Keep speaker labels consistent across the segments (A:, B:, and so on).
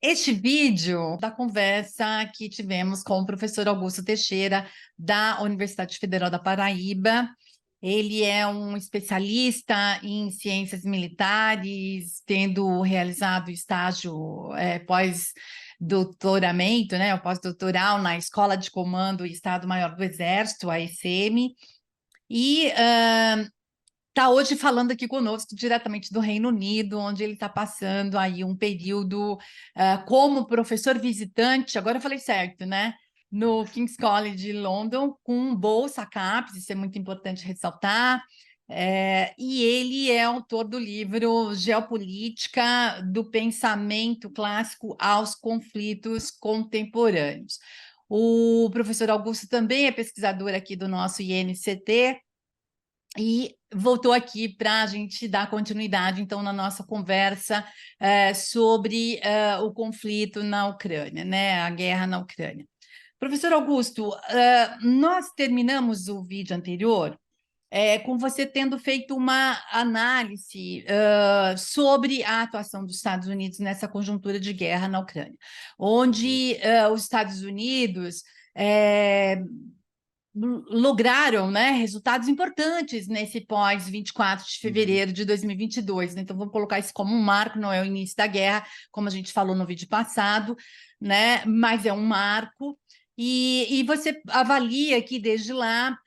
A: Este vídeo da conversa que tivemos com o professor Augusto Teixeira, da Universidade Federal da Paraíba. Ele é um especialista em ciências militares, tendo realizado estágio pós-doutoramento, né, pós-doutoral na Escola de Comando e Estado-Maior do Exército, a ECM, e está hoje falando aqui conosco diretamente do Reino Unido, onde ele está passando aí um período como professor visitante, agora eu falei certo, né? No King's College de London, com bolsa CAPES, isso é muito importante ressaltar. E ele é autor do livro Geopolítica do Pensamento Clássico aos Conflitos Contemporâneos. O professor Augusto também é pesquisador aqui do nosso INCT, e voltou aqui para a gente dar continuidade, então, na nossa conversa sobre o conflito na Ucrânia, né, a guerra na Ucrânia. Professor Augusto, nós terminamos o vídeo anterior com você tendo feito uma análise sobre a atuação dos Estados Unidos nessa conjuntura de guerra na Ucrânia, onde os Estados Unidos lograram, né, resultados importantes nesse pós 24 de fevereiro de 2022, né? Então vamos colocar isso como um marco, não é o início da guerra, como a gente falou no vídeo passado, né, mas é um marco. E você avalia que desde lá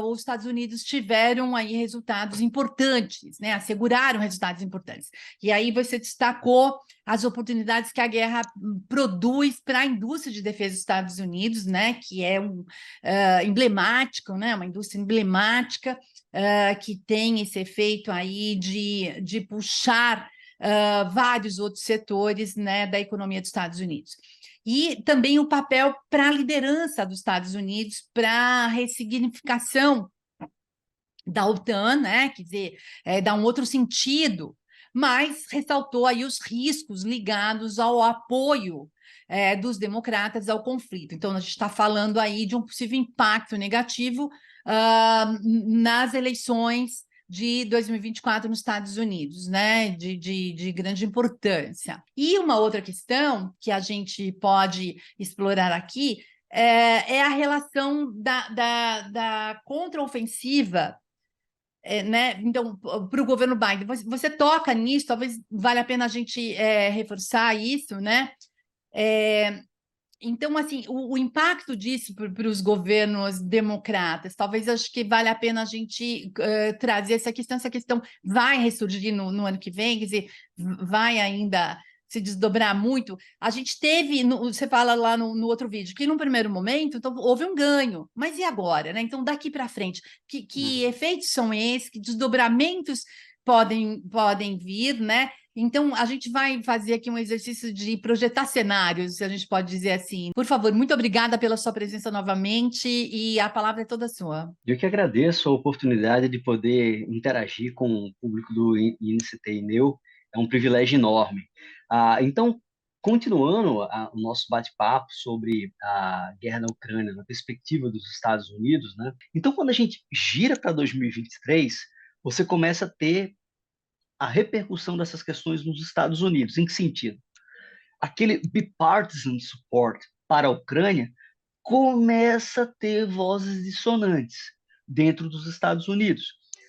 A: os Estados Unidos tiveram aí resultados importantes, né, asseguraram resultados importantes. E aí você destacou as oportunidades que a guerra produz para a indústria de defesa dos Estados Unidos, né, que é emblemático, né, uma indústria emblemática que tem esse efeito aí de puxar vários outros setores, né, da economia dos Estados Unidos. E também o papel para a liderança dos Estados Unidos, para a ressignificação da OTAN, né, quer dizer, dá um outro sentido, mas ressaltou aí os riscos ligados ao apoio dos democratas ao conflito. Então, a gente está falando aí de um possível impacto negativo nas eleições de 2024 nos Estados Unidos, né, de grande importância. E uma outra questão que a gente pode explorar aqui é a relação da contraofensiva, né? Então, para o governo Biden, você toca nisso, talvez valha a pena a gente reforçar isso, né? É, então, assim, o impacto disso para os governos democratas, talvez acho que vale a pena a gente trazer essa questão vai ressurgir no ano que vem, quer dizer, vai ainda se desdobrar muito. A gente teve, você fala lá no outro vídeo, que num primeiro momento então, houve um ganho, mas e agora, né? Então, daqui para frente, que efeitos são esses, que desdobramentos podem vir, né? Então, a gente vai fazer aqui um exercício de projetar cenários, se a gente pode dizer assim. Por favor, muito obrigada pela sua presença novamente e a palavra é toda sua.
B: Eu que agradeço a oportunidade de poder interagir com o público do INCT INEU, é um privilégio enorme. Então, continuando o nosso bate-papo sobre a guerra na Ucrânia, na perspectiva dos Estados Unidos, né? Então, quando a gente gira para 2023, você começa a ter a repercussão dessas questões nos Estados Unidos. Em que sentido? Aquele bipartisan support para a Ucrânia começa a ter vozes dissonantes dentro dos Estados Unidos.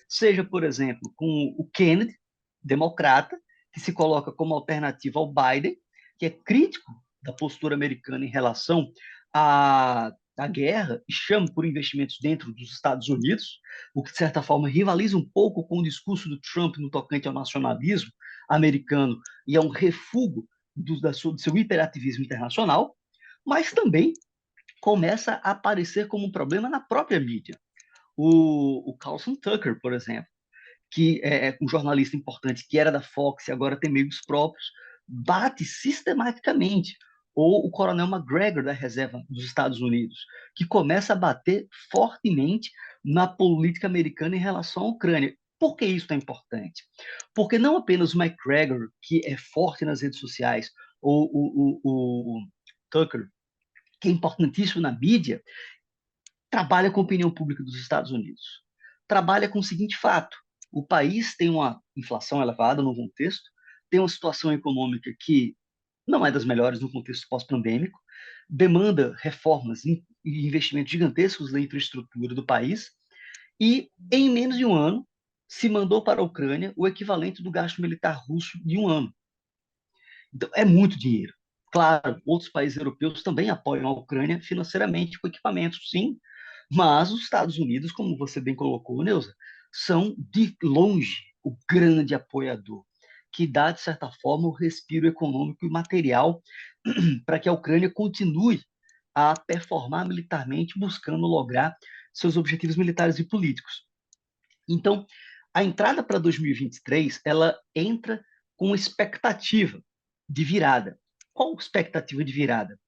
B: Seja, por exemplo, com o Kennedy, democrata, que se coloca como alternativa ao Biden, que é crítico da postura americana em relação à guerra e chama por investimentos dentro dos Estados Unidos, o que, de certa forma, rivaliza um pouco com o discurso do Trump no tocante ao nacionalismo americano e a um refúgio do seu hiperativismo internacional, mas também começa a aparecer como um problema na própria mídia. O Carlson Tucker, por exemplo, que é um jornalista importante que era da Fox e agora tem meios próprios, bate sistematicamente. Ou o coronel McGregor, da reserva dos Estados Unidos, que começa a bater fortemente na política americana em relação à Ucrânia. Por que isso é importante? Porque não apenas o McGregor, que é forte nas redes sociais, ou o Tucker, que é importantíssimo na mídia, trabalha com a opinião pública dos Estados Unidos. Trabalha com o seguinte fato: o país tem uma inflação elevada no contexto, tem uma situação econômica que não é das melhores no contexto pós-pandêmico, demanda reformas e investimentos gigantescos na infraestrutura do país, e em menos de um ano se mandou para a Ucrânia o equivalente do gasto militar russo de um ano. Então, é muito dinheiro. Claro, outros países europeus também apoiam a Ucrânia financeiramente com equipamentos, sim, mas os Estados Unidos, como você bem colocou, Neuza, são de longe o grande apoiador, que dá, de certa forma, o respiro econômico e material para que a Ucrânia continue a performar militarmente, buscando lograr seus objetivos militares e políticos. Então, a entrada para 2023, ela entra com expectativa de virada. Qual expectativa de virada?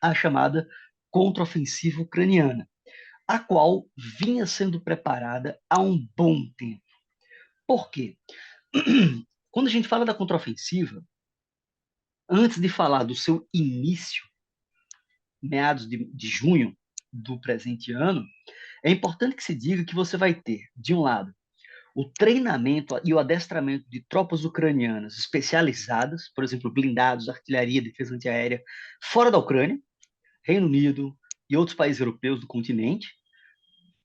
B: A chamada contraofensiva ucraniana, a qual vinha sendo preparada há um bom tempo. Por quê? Quando a gente fala da contraofensiva, antes de falar do seu início, meados de junho do presente ano, é importante que se diga que você vai ter, de um lado, o treinamento e o adestramento de tropas ucranianas especializadas, por exemplo, blindados, artilharia, defesa antiaérea, fora da Ucrânia, Reino Unido e outros países europeus do continente,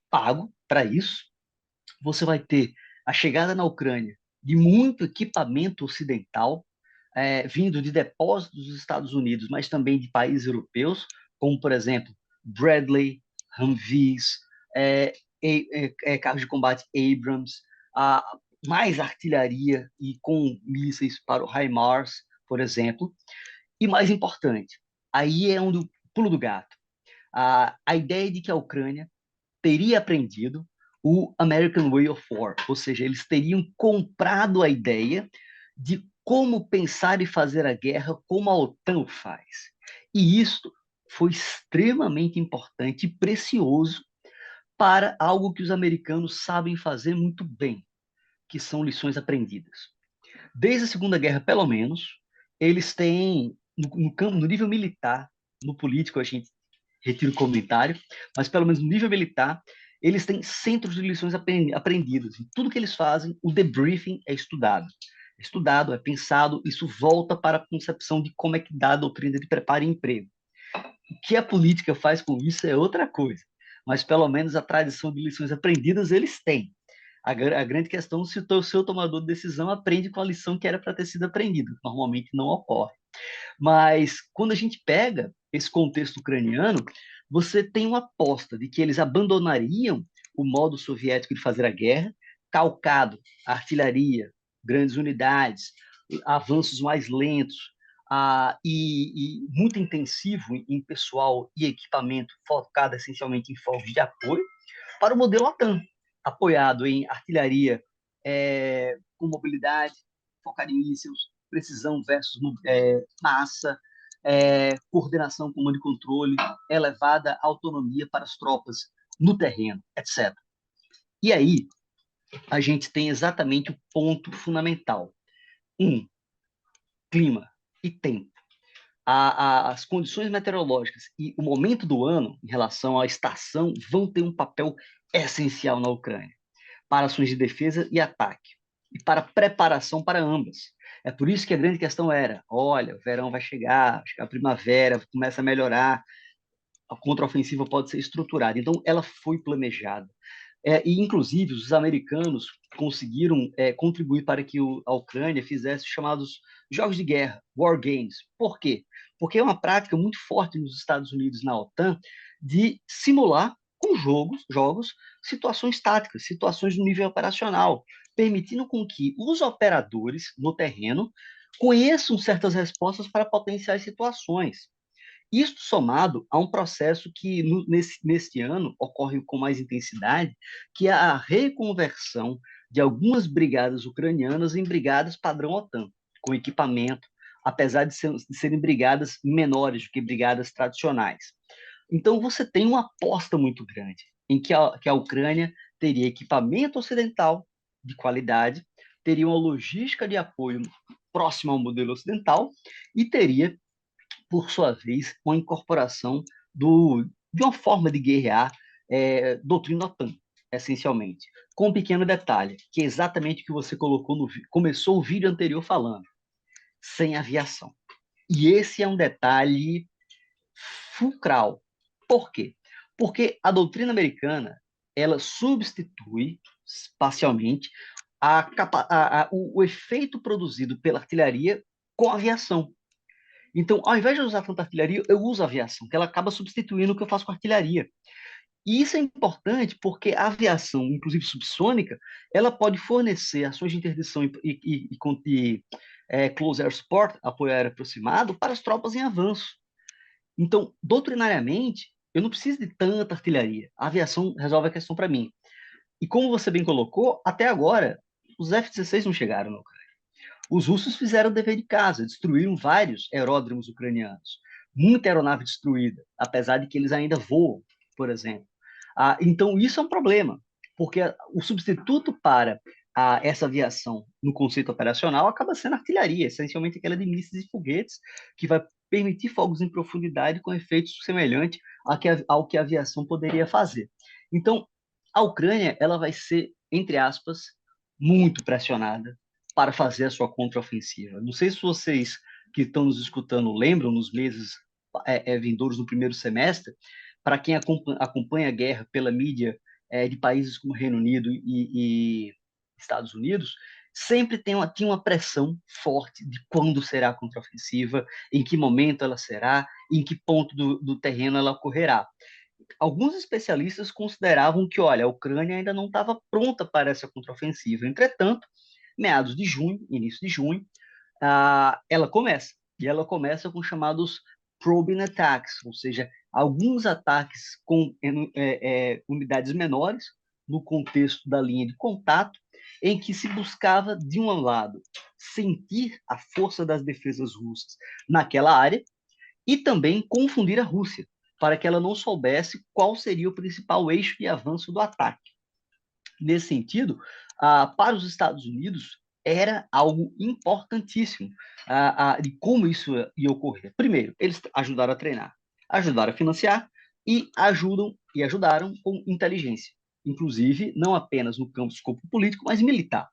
B: pago para isso. Você vai ter a chegada na Ucrânia de muito equipamento ocidental, vindo de depósitos dos Estados Unidos, mas também de países europeus, como, por exemplo, Bradley, Humvees, carros de combate Abrams, a, mais artilharia e com mísseis para o HIMARS, por exemplo. E mais importante, aí é onde o pulo do gato. A ideia de que a Ucrânia teria aprendido o American Way of War, ou seja, eles teriam comprado a ideia de como pensar e fazer a guerra como a OTAN faz. E isso foi extremamente importante e precioso para algo que os americanos sabem fazer muito bem, que são lições aprendidas. Desde a Segunda Guerra, pelo menos, eles têm, no nível militar, no político a gente retira o comentário, mas pelo menos no nível militar, eles têm centros de lições aprendidas. Em tudo que eles fazem, o debriefing é estudado. É estudado, é pensado, isso volta para a concepção de como é que dá a doutrina de preparo e emprego. O que a política faz com isso é outra coisa, mas pelo menos a tradição de lições aprendidas eles têm. A grande questão é se o seu tomador de decisão aprende com a lição que era para ter sido aprendida. Normalmente não ocorre. Mas quando a gente pega esse contexto ucraniano, você tem uma aposta de que eles abandonariam o modo soviético de fazer a guerra, calcado, artilharia, grandes unidades, avanços mais lentos, e muito intensivo em pessoal e equipamento, focado essencialmente em fogos de apoio, para o modelo OTAN, apoiado em artilharia com mobilidade, focado em mísseis, precisão versus massa, coordenação, comando e controle, elevada autonomia para as tropas no terreno, etc. E aí, a gente tem exatamente o ponto fundamental. Clima e tempo. As condições meteorológicas e o momento do ano, em relação à estação, vão ter um papel essencial na Ucrânia, para ações de defesa e ataque, e para preparação para ambas. É por isso que a grande questão era: olha, o verão vai chegar, a primavera começa a melhorar, a contraofensiva pode ser estruturada. Então, ela foi planejada. E, inclusive, os americanos conseguiram contribuir para que a Ucrânia fizesse os chamados jogos de guerra, war games. Por quê? Porque é uma prática muito forte nos Estados Unidos, na OTAN, de simular com jogos situações táticas, situações no nível operacional, permitindo com que os operadores no terreno conheçam certas respostas para potenciais situações. Isto somado a um processo que, neste ano, ocorre com mais intensidade, que é a reconversão de algumas brigadas ucranianas em brigadas padrão OTAN, com equipamento, apesar de serem brigadas menores do que brigadas tradicionais. Então, você tem uma aposta muito grande em que a Ucrânia teria equipamento ocidental de qualidade, teria uma logística de apoio próxima ao modelo ocidental e teria, por sua vez, uma incorporação de uma forma de guerrear doutrina OTAN, essencialmente. Com um pequeno detalhe, que é exatamente o que você colocou começou o vídeo anterior falando: sem aviação. E esse é um detalhe fulcral. Por quê? Porque a doutrina americana, ela substitui parcialmente o efeito produzido pela artilharia com a aviação. Então, ao invés de usar tanta artilharia, eu uso a aviação, que ela acaba substituindo o que eu faço com a artilharia. E isso é importante porque a aviação, inclusive subsônica, ela pode fornecer ações de interdição e close air support, apoio aéreo aproximado, para as tropas em avanço. Então, doutrinariamente, eu não preciso de tanta artilharia. A aviação resolve a questão para mim. E como você bem colocou, até agora, os F-16 não chegaram na Ucrânia. Os russos fizeram o dever de casa, destruíram vários aeródromos ucranianos. Muita aeronave destruída, apesar de que eles ainda voam, por exemplo. Então, isso é um problema, porque o substituto para essa aviação no conceito operacional acaba sendo artilharia, essencialmente aquela de mísseis e foguetes, que vai permitir fogos em profundidade com efeitos semelhantes ao que a aviação poderia fazer. Então, a Ucrânia ela vai ser, entre aspas, muito pressionada para fazer a sua contraofensiva. Não sei se vocês que estão nos escutando lembram, nos meses vindouros do primeiro semestre, para quem acompanha a guerra pela mídia de países como Reino Unido e Estados Unidos, sempre tinha uma pressão forte de quando será a contraofensiva, em que momento ela será, em que ponto do terreno ela ocorrerá. Alguns especialistas consideravam que, olha, a Ucrânia ainda não estava pronta para essa contraofensiva. Entretanto, meados de junho, início de junho, ela começa. E ela começa com chamados probing attacks, ou seja, alguns ataques com unidades menores, no contexto da linha de contato, em que se buscava, de um lado, sentir a força das defesas russas naquela área e também confundir a Rússia, para que ela não soubesse qual seria o principal eixo de avanço do ataque. Nesse sentido, para os Estados Unidos, era algo importantíssimo de como isso ia ocorrer. Primeiro, eles ajudaram a treinar, ajudaram a financiar e ajudaram com inteligência, inclusive não apenas no campo de escopo político, mas militar.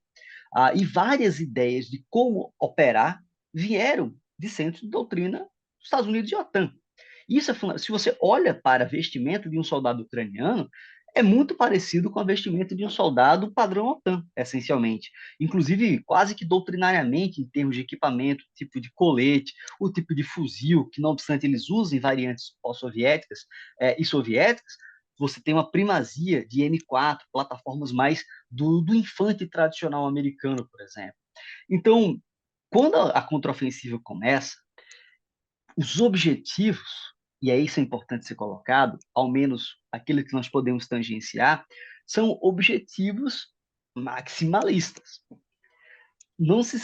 B: E várias ideias de como operar vieram de centros de doutrina dos Estados Unidos e OTAN. Isso se você olha para a vestimenta de um soldado ucraniano, é muito parecido com a vestimenta de um soldado padrão OTAN, essencialmente. Inclusive, quase que doutrinariamente, em termos de equipamento, tipo de colete, o tipo de fuzil, que não obstante eles usem variantes soviéticas e soviéticas, você tem uma primazia de M4, plataformas mais do infante tradicional americano, por exemplo. Então, quando a contraofensiva começa, os objetivos, e é isso é importante ser colocado, ao menos aquele que nós podemos tangenciar, são objetivos maximalistas. Não se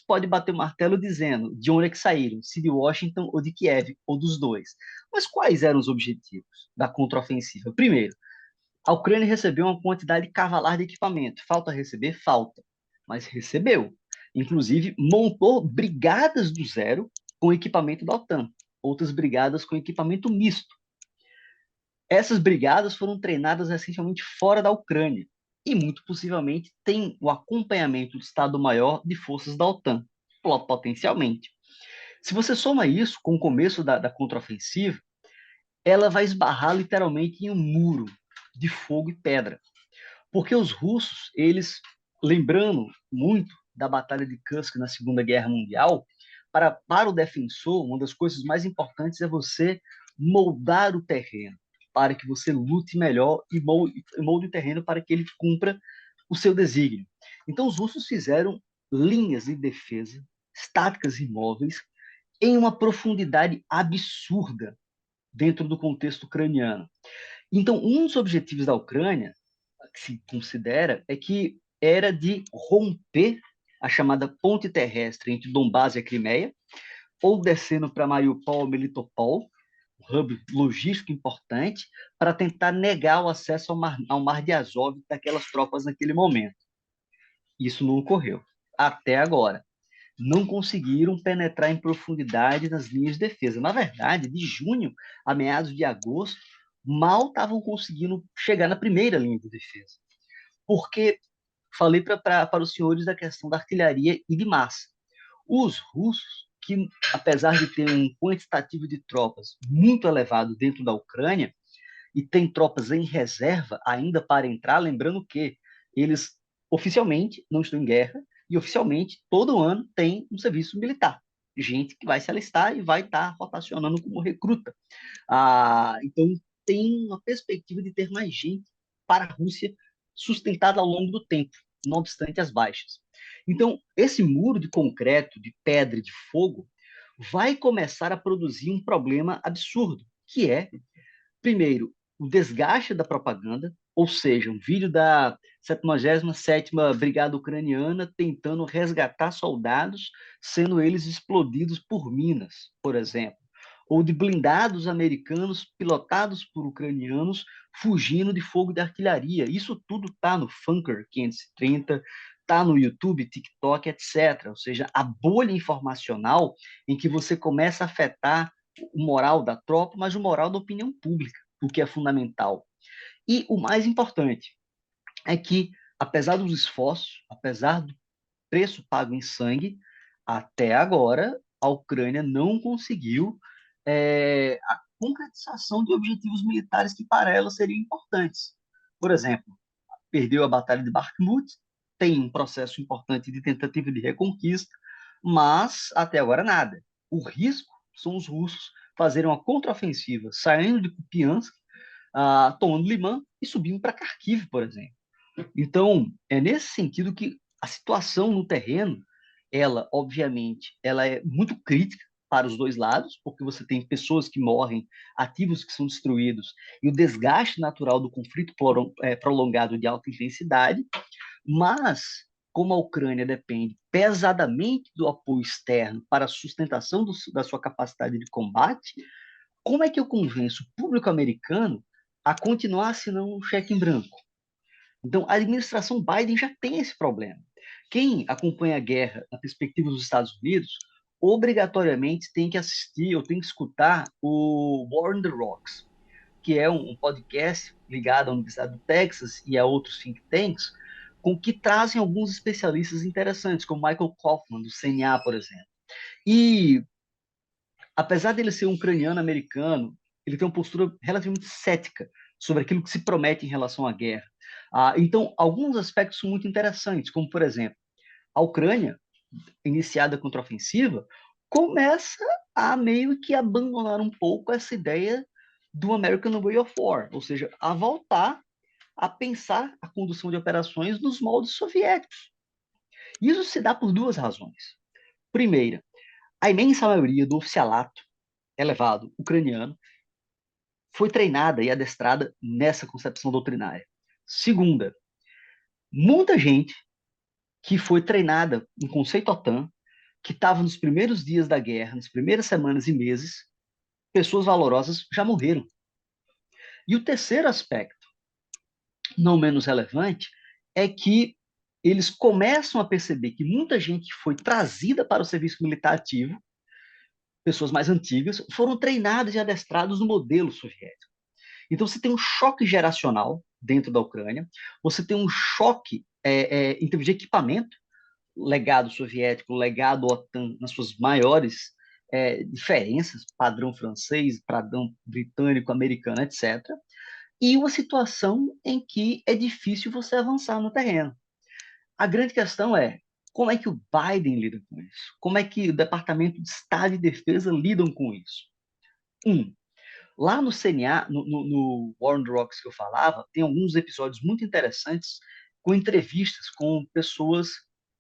B: pode bater o martelo dizendo de onde é que saíram, se de Washington ou de Kiev, ou dos dois. Mas quais eram os objetivos da contraofensiva? Primeiro, a Ucrânia recebeu uma quantidade cavalar de equipamento. Falta receber? Falta. Mas recebeu. Inclusive, montou brigadas do zero com equipamento da OTAN. Outras brigadas com equipamento misto. Essas brigadas foram treinadas essencialmente fora da Ucrânia. E, muito possivelmente, tem o acompanhamento do Estado-Maior de forças da OTAN, potencialmente. Se você soma isso com o começo da contraofensiva, ela vai esbarrar literalmente em um muro de fogo e pedra. Porque os russos, lembrando muito da Batalha de Kursk na Segunda Guerra Mundial, para o defensor, uma das coisas mais importantes é você moldar o terreno, para que você lute melhor e molde o terreno para que ele cumpra o seu desígnio. Então, os russos fizeram linhas de defesa, estáticas imóveis, em uma profundidade absurda dentro do contexto ucraniano. Então, um dos objetivos da Ucrânia, que se considera, é que era de romper a chamada ponte terrestre entre Donbás e a Crimeia, ou descendo para Mariupol, Melitopol, um hub logístico importante, para tentar negar o acesso ao mar de Azov daquelas tropas naquele momento. Isso não ocorreu, até agora. Não conseguiram penetrar em profundidade nas linhas de defesa. Na verdade, de junho a meados de agosto, mal estavam conseguindo chegar na primeira linha de defesa. Porque falei para os senhores da questão da artilharia e de massa. Os russos que, apesar de ter um quantitativo de tropas muito elevado dentro da Ucrânia, e tem tropas em reserva ainda para entrar, lembrando que eles oficialmente não estão em guerra e oficialmente todo ano tem um serviço militar. Gente que vai se alistar e vai estar rotacionando como recruta. Então, tem uma perspectiva de ter mais gente para a Rússia sustentada ao longo do tempo, não obstante as baixas. Então, esse muro de concreto, de pedra e de fogo vai começar a produzir um problema absurdo, que é, primeiro, o desgaste da propaganda, ou seja, um vídeo da 77ª Brigada Ucraniana tentando resgatar soldados, sendo eles explodidos por minas, por exemplo, ou de blindados americanos pilotados por ucranianos fugindo de fogo de artilharia. Isso tudo está no Funker 530, está no YouTube, TikTok, etc. Ou seja, a bolha informacional em que você começa a afetar o moral da tropa, mas o moral da opinião pública, o que é fundamental. E o mais importante é que, apesar dos esforços, apesar do preço pago em sangue, até agora a Ucrânia não conseguiu a concretização de objetivos militares que para ela seriam importantes. Por exemplo, perdeu a Batalha de Bakhmut, tem um processo importante de tentativa de reconquista, mas até agora nada. O risco são os russos fazerem uma contraofensiva, saindo de Kupiansk, tomando Liman e subindo para Kharkiv, por exemplo. Então, é nesse sentido que a situação no terreno, ela, obviamente, ela é muito crítica para os dois lados, porque você tem pessoas que morrem, ativos que são destruídos, e o desgaste natural do conflito prolongado de alta intensidade, mas, como a Ucrânia depende pesadamente do apoio externo para a sustentação da sua capacidade de combate, como é que eu convenço o público americano a continuar assinando um cheque em branco? Então, a administração Biden já tem esse problema. Quem acompanha a guerra na perspectiva dos Estados Unidos, obrigatoriamente tem que assistir ou tem que escutar o War on the Rocks, que é um podcast ligado à Universidade do Texas e a outros think tanks, com que trazem alguns especialistas interessantes, como Michael Kaufman, do CNA, por exemplo. E, apesar dele ser um ucraniano-americano, ele tem uma postura relativamente cética sobre aquilo que se promete em relação à guerra. Então, alguns aspectos são muito interessantes, como, por exemplo, a Ucrânia, iniciada a contraofensiva, começa a meio que abandonar um pouco essa ideia do American Way of War, ou seja, a voltar a pensar a condução de operações nos moldes soviéticos. Isso se dá por duas razões. Primeira, a imensa maioria do oficialato elevado ucraniano foi treinada e adestrada nessa concepção doutrinária. Segunda, muita gente que foi treinada em conceito OTAN, que estava nos primeiros dias da guerra, nas primeiras semanas e meses, pessoas valorosas já morreram. E o terceiro aspecto, não menos relevante, é que eles começam a perceber que muita gente foi trazida para o serviço militar ativo, pessoas mais antigas, foram treinadas e adestradas no modelo soviético. Então você tem um choque geracional dentro da Ucrânia, você tem um choque em termos de equipamento, legado soviético, legado OTAN nas suas maiores diferenças, padrão francês, padrão britânico, americano, etc. E uma situação em que é difícil você avançar no terreno. A grande questão é como é que o Biden lida com isso? Como é que o Departamento de Estado e Defesa lidam com isso? Lá no CNA, no War on the Rocks que eu falava, tem alguns episódios muito interessantes com entrevistas com pessoas,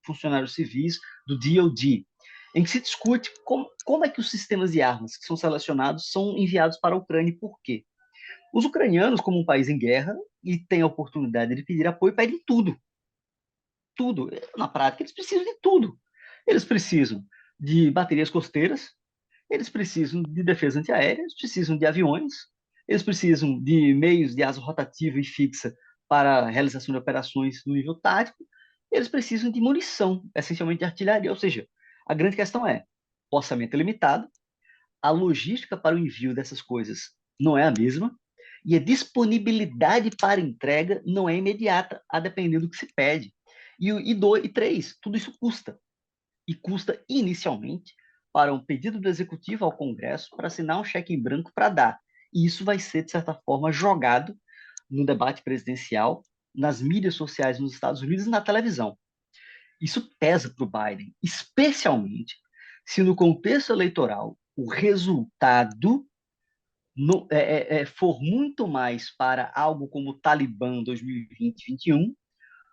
B: funcionários civis do DoD, em que se discute como é que os sistemas de armas que são selecionados são enviados para a Ucrânia e por quê. Os ucranianos, como um país em guerra, e têm a oportunidade de pedir apoio, pedem tudo. Tudo. Na prática, eles precisam de tudo. Eles precisam de baterias costeiras, eles precisam de defesa antiaérea, eles precisam de aviões, eles precisam de meios de asa rotativa e fixa para a realização de operações no nível tático, eles precisam de munição, essencialmente de artilharia. Ou seja, a grande questão é: o orçamento é limitado, a logística para o envio dessas coisas não é a mesma, e a disponibilidade para entrega não é imediata, a depender do que se pede. E três, tudo isso custa. E custa inicialmente para um pedido do executivo ao Congresso para assinar um cheque em branco para dar. E isso vai ser, de certa forma, jogado no debate presidencial, nas mídias sociais nos Estados Unidos e na televisão. Isso pesa para o Biden, especialmente se no contexto eleitoral o resultado for muito mais para algo como o Talibã 2020-21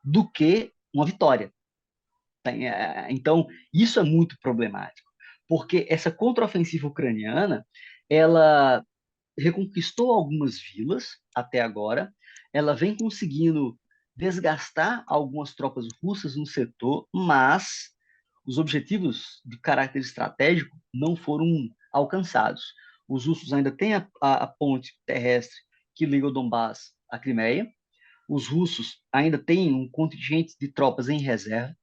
B: do que uma vitória. Então, isso é muito problemático, porque essa contraofensiva ucraniana, ela reconquistou algumas vilas até agora, ela vem conseguindo desgastar algumas tropas russas no setor, mas os objetivos de caráter estratégico não foram alcançados. Os russos ainda têm a ponte terrestre que liga o Donbass à Crimeia, os russos ainda têm um contingente de tropas em reserva,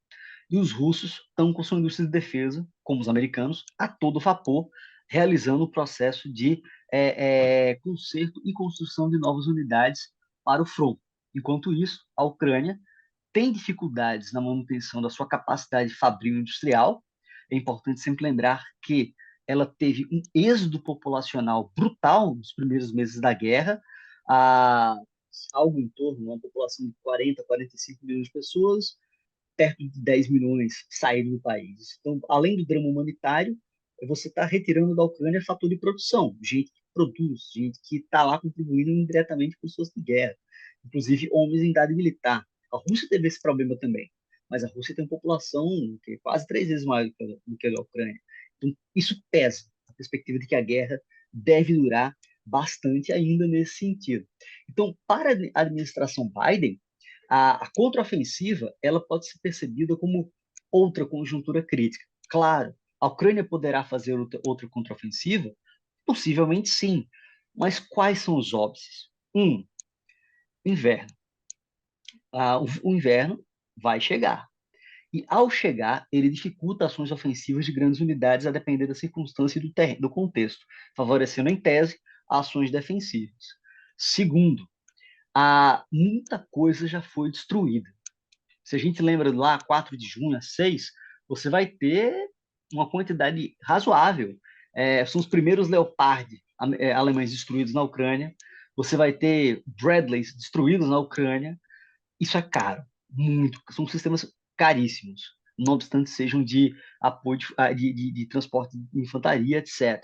B: e os russos estão com sua indústria de defesa, como os americanos, a todo vapor, realizando o processo de conserto e construção de novas unidades para o front. Enquanto isso, a Ucrânia tem dificuldades na manutenção da sua capacidade fabril industrial. É importante sempre lembrar que ela teve um êxodo populacional brutal nos primeiros meses da guerra, a, algo em torno de uma população de 40, 45 milhões de pessoas, perto de 10 milhões saíram do país. Então, além do drama humanitário, você está retirando da Ucrânia fator de produção, gente que produz, gente que está lá contribuindo indiretamente com forças de guerra, inclusive homens em idade militar. A Rússia teve esse problema também, mas a Rússia tem uma população que é quase 3 vezes maior do que a da Ucrânia. Então, isso pesa a perspectiva de que a guerra deve durar bastante ainda nesse sentido. Então, para a administração Biden, a contraofensiva ela pode ser percebida como outra conjuntura crítica. Claro, a Ucrânia poderá fazer outra contraofensiva? Possivelmente sim. Mas quais são os óbices? Inverno. O inverno vai chegar. E, ao chegar, ele dificulta ações ofensivas de grandes unidades a depender da circunstância e do contexto, favorecendo, em tese, ações defensivas. Segundo, muita coisa já foi destruída. Se a gente lembra lá, 4 de junho, às 6, você vai ter uma quantidade razoável. São os primeiros Leopard alemães destruídos na Ucrânia. Você vai ter Bradleys destruídos na Ucrânia. Isso é caro, muito. São sistemas caríssimos, não obstante sejam de apoio de transporte de infantaria, etc.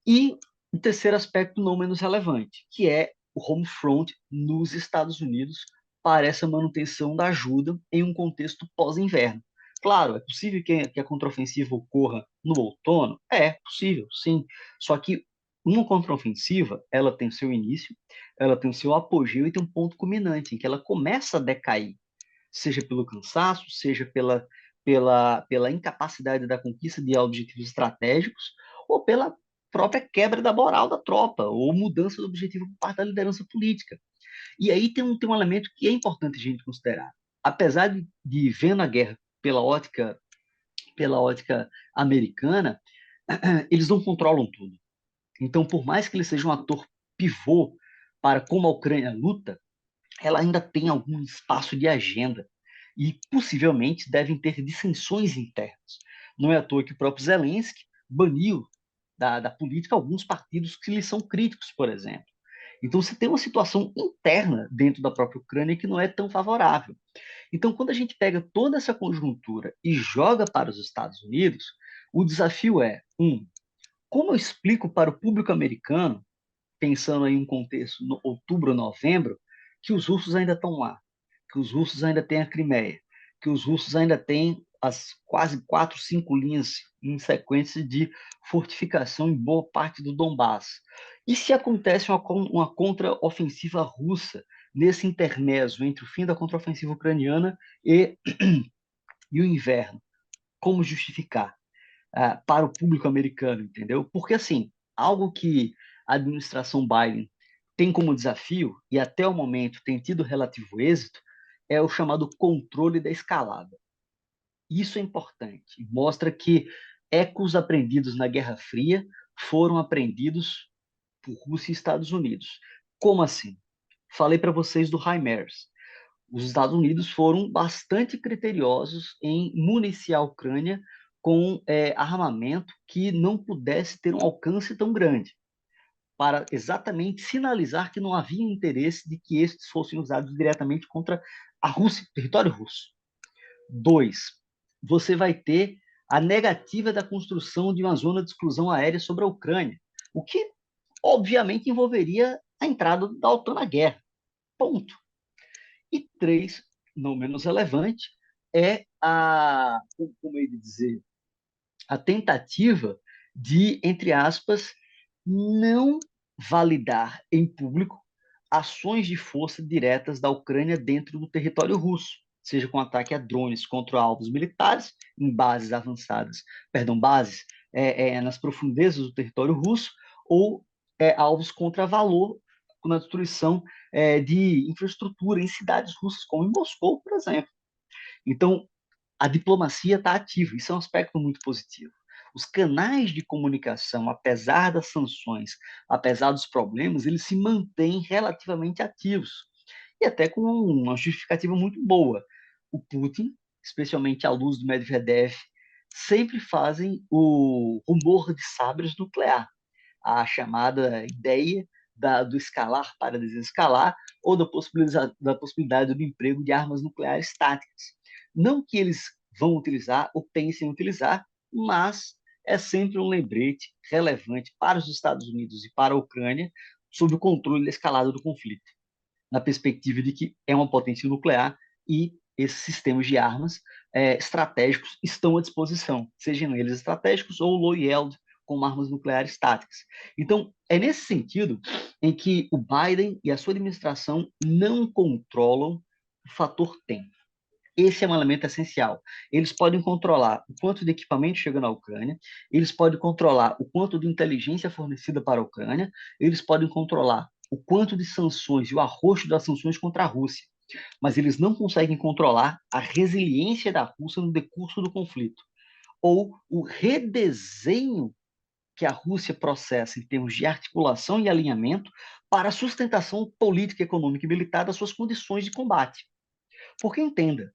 B: E o terceiro aspecto não menos relevante, que é o home front nos Estados Unidos para essa manutenção da ajuda em um contexto pós-inverno. Claro, é possível que a contraofensiva ocorra no outono? É possível, sim. Só que uma contraofensiva, ela tem o seu início, ela tem o seu apogeu e tem um ponto culminante, em que ela começa a decair, seja pelo cansaço, seja pela incapacidade da conquista de objetivos estratégicos, ou pela própria quebra da moral da tropa, ou mudança do objetivo por parte da liderança política. E aí tem um elemento que é importante a gente considerar. Apesar de vendo a guerra pela ótica americana, eles não controlam tudo. Então, por mais que ele seja um ator pivô para como a Ucrânia luta, ela ainda tem algum espaço de agenda e possivelmente devem ter dissensões internas. Não é à toa que o próprio Zelensky baniu da política alguns partidos que lhe são críticos, por exemplo. Então, você tem uma situação interna dentro da própria Ucrânia que não é tão favorável. Então, quando a gente pega toda essa conjuntura e joga para os Estados Unidos, o desafio é, como eu explico para o público americano, pensando em um contexto no outubro, novembro, que os russos ainda estão lá, que os russos ainda têm a Crimeia, que os russos ainda têm as quase 4, 5 linhas em sequência de fortificação em boa parte do Donbass. E se acontece uma contraofensiva russa nesse intermezzo entre o fim da contraofensiva ucraniana e o inverno? Como justificar para o público americano, entendeu? Porque, assim, algo que a administração Biden tem como desafio, e até o momento tem tido relativo êxito, é o chamado controle da escalada. Isso é importante, mostra que ecos aprendidos na Guerra Fria foram aprendidos por Rússia e Estados Unidos. Como assim? Falei para vocês do HIMARS. Os Estados Unidos foram bastante criteriosos em municiar a Ucrânia com armamento que não pudesse ter um alcance tão grande, para exatamente sinalizar que não havia interesse de que estes fossem usados diretamente contra a Rússia, território russo. 2, você vai ter a negativa da construção de uma zona de exclusão aérea sobre a Ucrânia, o que, obviamente, envolveria a entrada da OTAN na guerra. Ponto. E 3, não menos relevante, é como ele dizer, a tentativa de, entre aspas, não validar em público ações de força diretas da Ucrânia dentro do território russo, seja com ataque a drones contra alvos militares em bases avançadas, perdão, bases nas profundezas do território russo, ou alvos contra valor na destruição de infraestrutura em cidades russas, como em Moscou, por exemplo. Então, a diplomacia está ativa, isso é um aspecto muito positivo. Os canais de comunicação, apesar das sanções, apesar dos problemas, eles se mantêm relativamente ativos. E até com uma justificativa muito boa. O Putin, especialmente à luz do Medvedev, sempre fazem o rumor de sabres nuclear, a chamada ideia do escalar para desescalar, ou da possibilidade do emprego de armas nucleares táticas. Não que eles vão utilizar ou pensem em utilizar, mas é sempre um lembrete relevante para os Estados Unidos e para a Ucrânia sobre o controle da escalada do conflito, na perspectiva de que é uma potência nuclear e esses sistemas de armas estratégicos estão à disposição, sejam eles estratégicos ou low yield, como armas nucleares táticas. Então, é nesse sentido em que o Biden e a sua administração não controlam o fator tempo. Esse é um elemento essencial. Eles podem controlar o quanto de equipamento chega na Ucrânia, eles podem controlar o quanto de inteligência fornecida para a Ucrânia, eles podem controlar o quanto de sanções e o arroxo das sanções contra a Rússia, mas eles não conseguem controlar a resiliência da Rússia no decurso do conflito, ou o redesenho que a Rússia processa em termos de articulação e alinhamento para a sustentação política, econômica e militar das suas condições de combate. Porque entenda,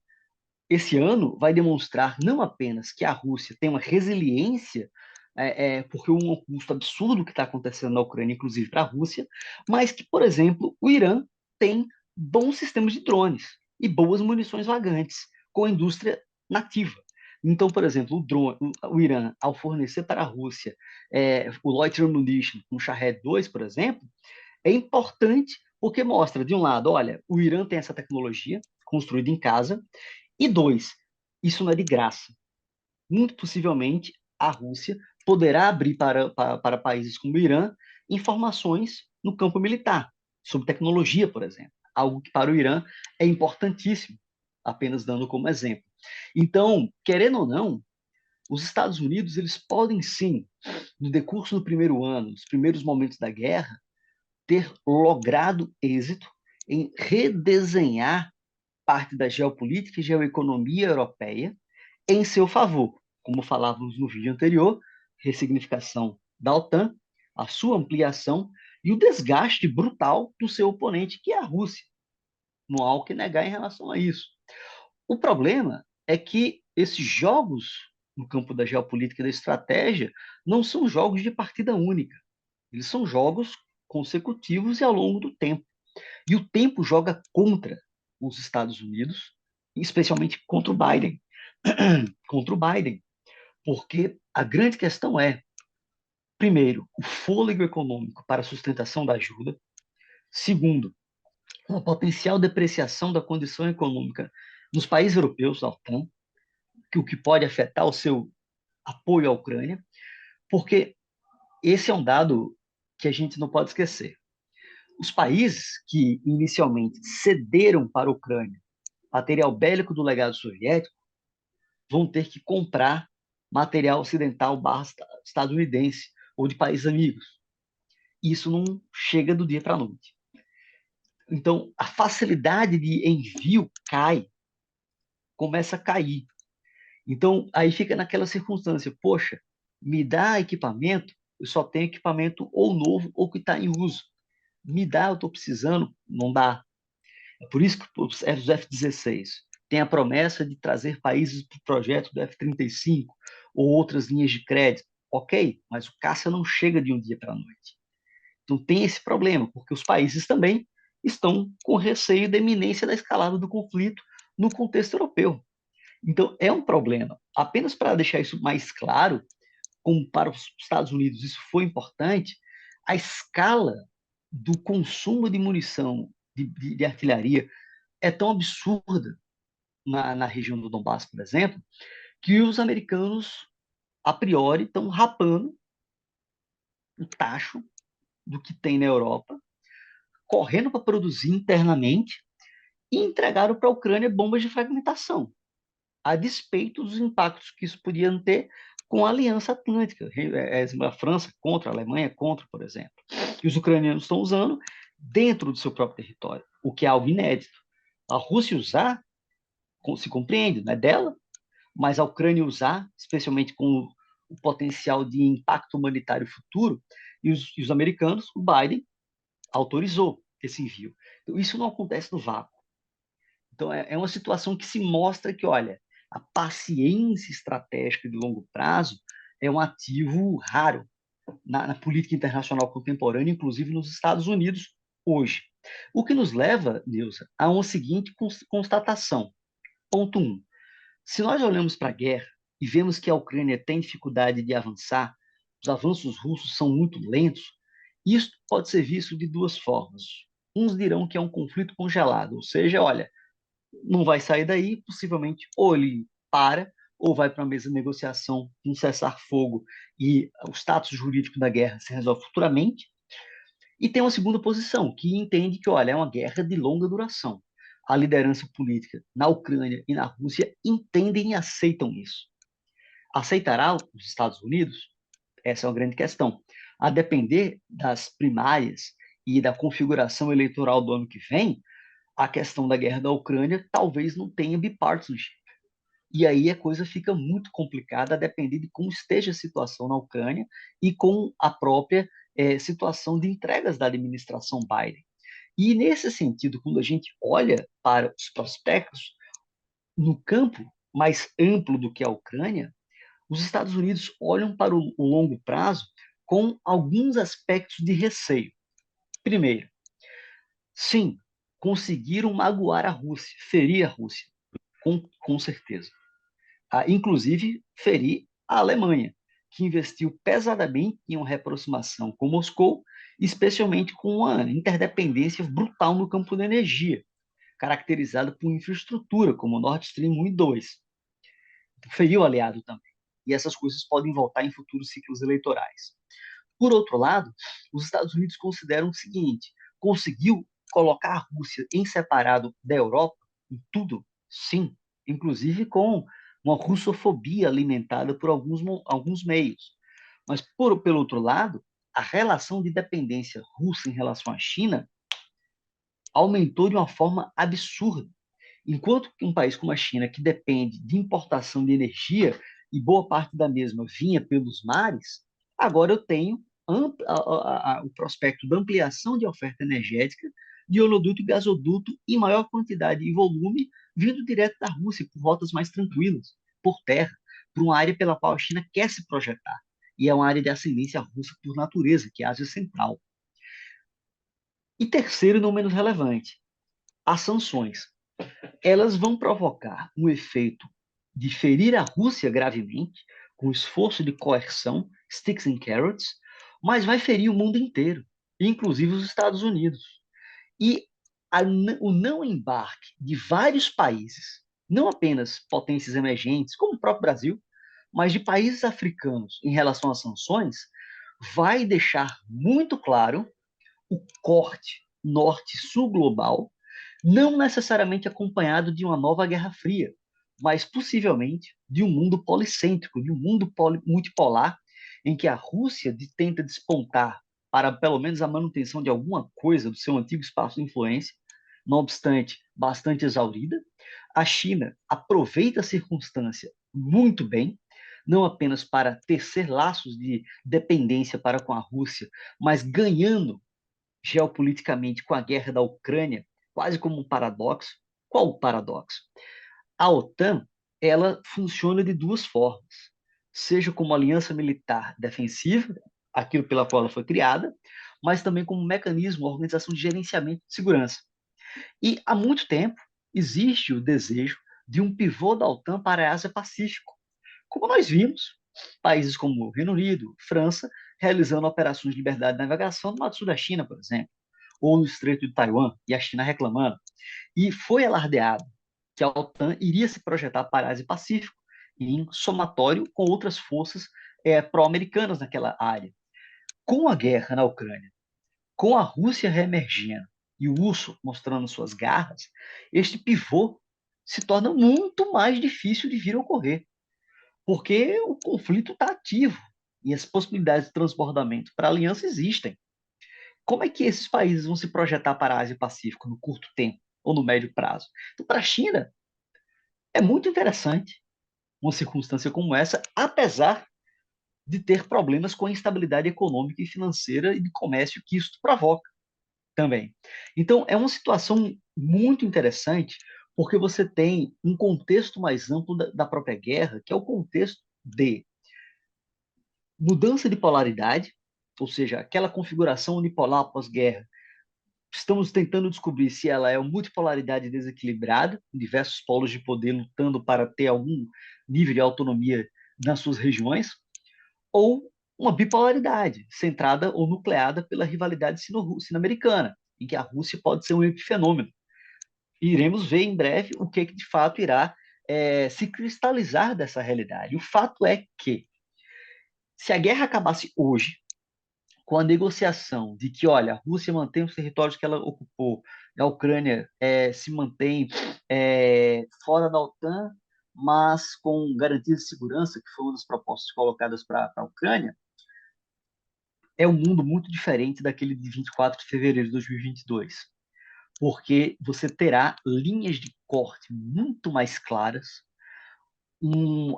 B: esse ano vai demonstrar não apenas que a Rússia tem uma resiliência, porque um custo absurdo que está acontecendo na Ucrânia, inclusive para a Rússia, mas que, por exemplo, o Irã tem bons sistemas de drones e boas munições vagantes, com a indústria nativa. Então, por exemplo, o Irã, ao fornecer para a Rússia o Loitering Munition, um Shahed 2, por exemplo, é importante porque mostra, de um lado, olha, o Irã tem essa tecnologia construída em casa, e 2, isso não é de graça. Muito possivelmente, a Rússia poderá abrir para países como o Irã informações no campo militar, sobre tecnologia, por exemplo. Algo que para o Irã é importantíssimo, apenas dando como exemplo. Então, querendo ou não, os Estados Unidos eles podem sim, no decurso do primeiro ano, nos primeiros momentos da guerra, ter logrado êxito em redesenhar parte da geopolítica e geoeconomia europeia em seu favor. Como falávamos no vídeo anterior, ressignificação da OTAN, a sua ampliação e o desgaste brutal do seu oponente, que é a Rússia. Não há o que negar em relação a isso. O problema é que esses jogos no campo da geopolítica e da estratégia não são jogos de partida única. Eles são jogos consecutivos e ao longo do tempo. E o tempo joga contra os Estados Unidos, especialmente contra o Biden. Contra o Biden. Porque a grande questão é, primeiro, o fôlego econômico para a sustentação da ajuda. Segundo, a potencial depreciação da condição econômica nos países europeus da OTAN, o que pode afetar o seu apoio à Ucrânia, porque esse é um dado que a gente não pode esquecer. Os países que inicialmente cederam para a Ucrânia material bélico do legado soviético vão ter que comprar material ocidental barra estadunidense ou de países amigos. Isso não chega do dia para a noite. Então, a facilidade de envio cai, começa a cair. Então, aí fica naquela circunstância, poxa, me dá equipamento, eu só tenho equipamento ou novo ou que está em uso. Me dá, eu estou precisando, não dá. É por isso que os F-16 têm a promessa de trazer países para o projeto do F-35, ou outras linhas de crédito. Ok, mas o caça não chega de um dia para a noite. Então tem esse problema, porque os países também estão com receio da iminência da escalada do conflito no contexto europeu. Então é um problema. Apenas para deixar isso mais claro, como para os Estados Unidos isso foi importante, a escala do consumo de munição de artilharia é tão absurda na região do Donbass, por exemplo, que os americanos, a priori, estão rapando o tacho do que tem na Europa, correndo para produzir internamente e entregaram para a Ucrânia bombas de fragmentação, a despeito dos impactos que isso podia ter com a Aliança Atlântica, a França contra, a Alemanha contra, por exemplo. E os ucranianos estão usando dentro do seu próprio território, o que é algo inédito. A Rússia usar, se compreende, não é dela, mas a Ucrânia usar, especialmente com o potencial de impacto humanitário futuro, e os americanos, o Biden, autorizou esse envio. Então, isso não acontece no vácuo. Então, é uma situação que se mostra que, olha, a paciência estratégica de longo prazo é um ativo raro na política internacional contemporânea, inclusive nos Estados Unidos, hoje. O que nos leva, Neuza, a uma seguinte constatação. Ponto 1. Se nós olhamos para a guerra e vemos que a Ucrânia tem dificuldade de avançar, os avanços russos são muito lentos, isso pode ser visto de duas formas. Uns dirão que é um conflito congelado, ou seja, olha, não vai sair daí, possivelmente ou ele para, ou vai para a mesa de negociação, um cessar-fogo e o status jurídico da guerra se resolve futuramente. E tem uma segunda posição, que entende que, olha, é uma guerra de longa duração. A liderança política na Ucrânia e na Rússia entendem e aceitam isso. Aceitará os Estados Unidos? Essa é uma grande questão. A depender das primárias e da configuração eleitoral do ano que vem, a questão da guerra da Ucrânia talvez não tenha bipartisanship. E aí a coisa fica muito complicada a depender de como esteja a situação na Ucrânia e com a própria situação de entregas da administração Biden. E nesse sentido, quando a gente olha para os prospectos no campo mais amplo do que a Ucrânia, os Estados Unidos olham para o longo prazo com alguns aspectos de receio. Primeiro, sim, conseguiram magoar a Rússia, ferir a Rússia, com certeza. Inclusive, ferir a Alemanha, que investiu pesadamente em uma reaproximação com Moscou, especialmente com uma interdependência brutal no campo da energia, caracterizada por infraestrutura, como o Nord Stream 1 e 2. Feriu o aliado também. E essas coisas podem voltar em futuros ciclos eleitorais. Por outro lado, os Estados Unidos consideram o seguinte: conseguiu colocar a Rússia em separado da Europa em tudo? Sim, inclusive com uma russofobia alimentada por alguns meios. Mas, pelo outro lado, a relação de dependência russa em relação à China aumentou de uma forma absurda. Enquanto que um país como a China, que depende de importação de energia e boa parte da mesma vinha pelos mares, agora eu tenho o prospecto da ampliação de oferta energética de oleoduto e gasoduto em maior quantidade e volume, vindo direto da Rússia, por rotas mais tranquilas, por terra, por uma área pela qual a China quer se projetar. E é uma área de ascendência russa por natureza, que é a Ásia Central. E terceiro, não menos relevante, as sanções. Elas vão provocar um efeito de ferir a Rússia gravemente, com esforço de coerção, sticks and carrots, mas vai ferir o mundo inteiro, inclusive os Estados Unidos. E o não embarque de vários países, não apenas potências emergentes, como o próprio Brasil, mas de países africanos em relação às sanções, vai deixar muito claro o corte norte-sul global, não necessariamente acompanhado de uma nova Guerra Fria, mas possivelmente de um mundo policêntrico, de um mundo multipolar, em que a Rússia tenta despontar para pelo menos a manutenção de alguma coisa do seu antigo espaço de influência, não obstante bastante exaurida. A China aproveita a circunstância muito bem, não apenas para tecer laços de dependência para com a Rússia, mas ganhando geopoliticamente com a guerra da Ucrânia, quase como um paradoxo. Qual o paradoxo? A OTAN, ela funciona de duas formas. seja como aliança militar defensiva, aquilo pela qual ela foi criada, mas também como mecanismo, organização de gerenciamento de segurança. E há muito tempo existe o desejo de um pivô da OTAN para a Ásia-Pacífico, como nós vimos países como o Reino Unido, França, realizando operações de liberdade de navegação no Mar do Sul da China, por exemplo, ou no Estreito de Taiwan, e a China reclamando. E foi alardeado que a OTAN iria se projetar para a Ásia-Pacífico, em somatório com outras forças pró-americanas naquela área. Com a guerra na Ucrânia, com a Rússia reemergindo e o urso mostrando suas garras, este pivô se torna muito mais difícil de vir a ocorrer, porque o conflito está ativo e as possibilidades de transbordamento para a aliança existem. Como é que esses países vão se projetar para a Ásia e Pacífico no curto tempo ou no médio prazo? Então, para a China, é muito interessante uma circunstância como essa, apesar de ter problemas com a instabilidade econômica e financeira e de comércio que isso provoca também. Então, é uma situação muito interessante, porque você tem um contexto mais amplo da própria guerra, que é o contexto de mudança de polaridade, ou seja, aquela configuração unipolar pós-guerra. Estamos tentando descobrir se ela é uma multipolaridade desequilibrada, diversos polos de poder lutando para ter algum nível de autonomia nas suas regiões, ou uma bipolaridade, centrada ou nucleada pela rivalidade sino-americana, em que a Rússia pode ser um epifenômeno. E iremos ver em breve o que de fato irá se cristalizar dessa realidade. O fato é que, se a guerra acabasse hoje, com a negociação de que, olha, a Rússia mantém os territórios que ela ocupou, a Ucrânia se mantém fora da OTAN, mas com garantias de segurança, que foi uma das propostas colocadas para a Ucrânia, é um mundo muito diferente daquele de 24 de fevereiro de 2022, porque você terá linhas de corte muito mais claras,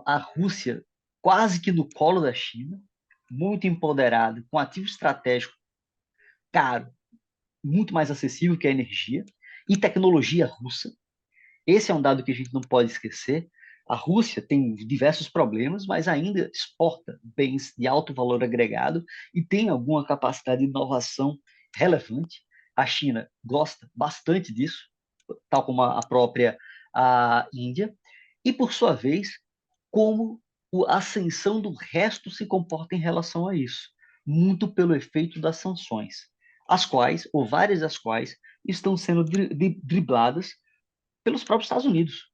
B: a Rússia quase que no colo da China, muito empoderada, com ativo estratégico caro, muito mais acessível que a energia, e tecnologia russa. Esse é um dado que a gente não pode esquecer. A Rússia tem diversos problemas, mas ainda exporta bens de alto valor agregado e tem alguma capacidade de inovação relevante. A China gosta bastante disso, tal como a própria Índia. E, por sua vez, como a ascensão do resto se comporta em relação a isso, muito pelo efeito das sanções, as quais, ou várias das quais, estão sendo dribladas pelos próprios Estados Unidos.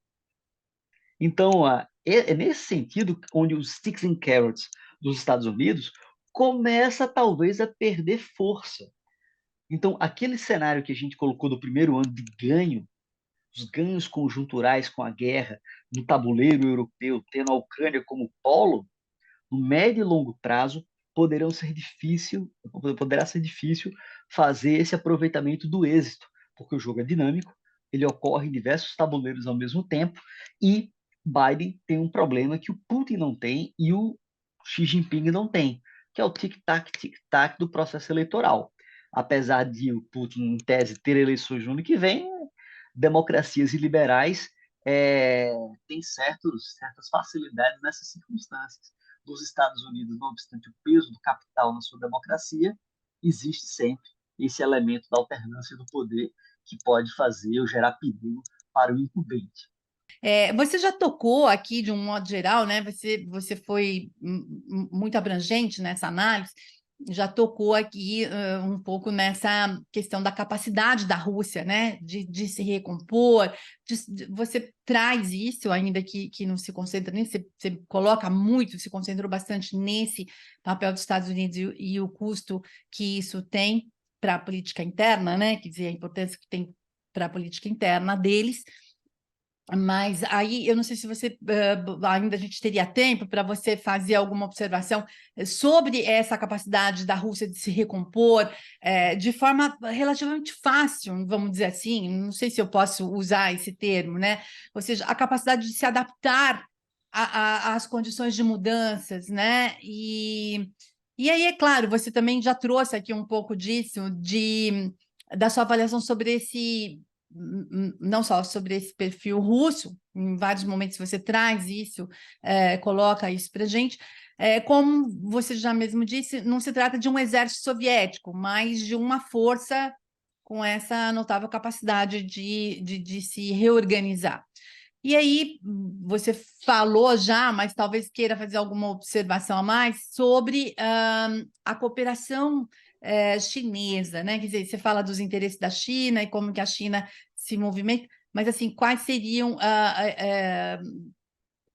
B: Então, é nesse sentido onde os sticks and carrots dos Estados Unidos começa talvez a perder força. Então, aquele cenário que a gente colocou do primeiro ano de ganho, os ganhos conjunturais com a guerra no tabuleiro europeu, tendo a Ucrânia como polo, no médio e longo prazo, poderá ser difícil fazer esse aproveitamento do êxito, porque o jogo é dinâmico, ele ocorre em diversos tabuleiros ao mesmo tempo, e Biden tem um problema que o Putin não tem e o Xi Jinping não tem, que é o tic-tac do processo eleitoral. Apesar de o Putin, em tese, ter eleições no ano que vem, democracias e liberais têm certas facilidades nessas circunstâncias. Nos Estados Unidos, não obstante o peso do capital na sua democracia, existe sempre esse elemento da alternância do poder que pode fazer ou gerar perigo para o incumbente.
A: Você já tocou aqui, de um modo geral, né? Você foi muito abrangente nessa análise, já tocou aqui um pouco nessa questão da capacidade da Rússia, né? De se recompor. Você traz isso, ainda que não se concentra nisso, você coloca muito, se concentrou bastante nesse papel dos Estados Unidos e o custo que isso tem para a política interna, né? Quer dizer, a importância que tem para a política interna deles. Mas aí eu não sei se você ainda a gente teria tempo para você fazer alguma observação sobre essa capacidade da Rússia de se recompor de forma relativamente fácil, vamos dizer assim, não sei se eu posso usar esse termo, né? Ou seja, a capacidade de se adaptar às condições de mudanças, né? E aí, é claro, você também já trouxe aqui um pouco disso, da sua avaliação sobre não só sobre esse perfil russo, em vários momentos você traz isso, coloca isso para a gente, como você já mesmo disse, não se trata de um exército soviético, mas de uma força com essa notável capacidade de se reorganizar. E aí, você falou já, mas talvez queira fazer alguma observação a mais sobre a cooperação chinesa, né? Quer dizer, você fala dos interesses da China e como que a China se movimenta, mas assim, quais seriam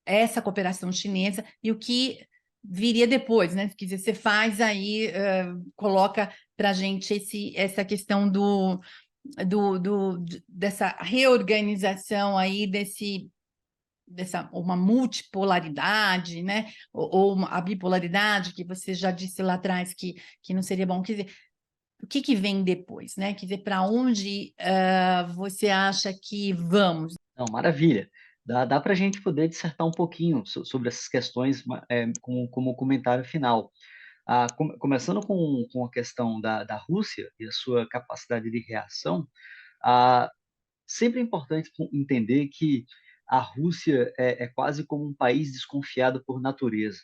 A: essa cooperação chinesa e o que viria depois, né? Quer dizer, você faz aí, coloca para a gente essa questão dessa reorganização aí dessa uma multipolaridade, né? Ou a bipolaridade que você já disse lá atrás que não seria bom. Quer dizer, o que vem depois, né? Quer dizer, para onde você acha que vamos?
B: Não, maravilha. Dá para a gente poder dissertar um pouquinho sobre essas questões como comentário final. Começando com a questão da Rússia e a sua capacidade de reação, sempre é importante entender que a Rússia é quase como um país desconfiado por natureza.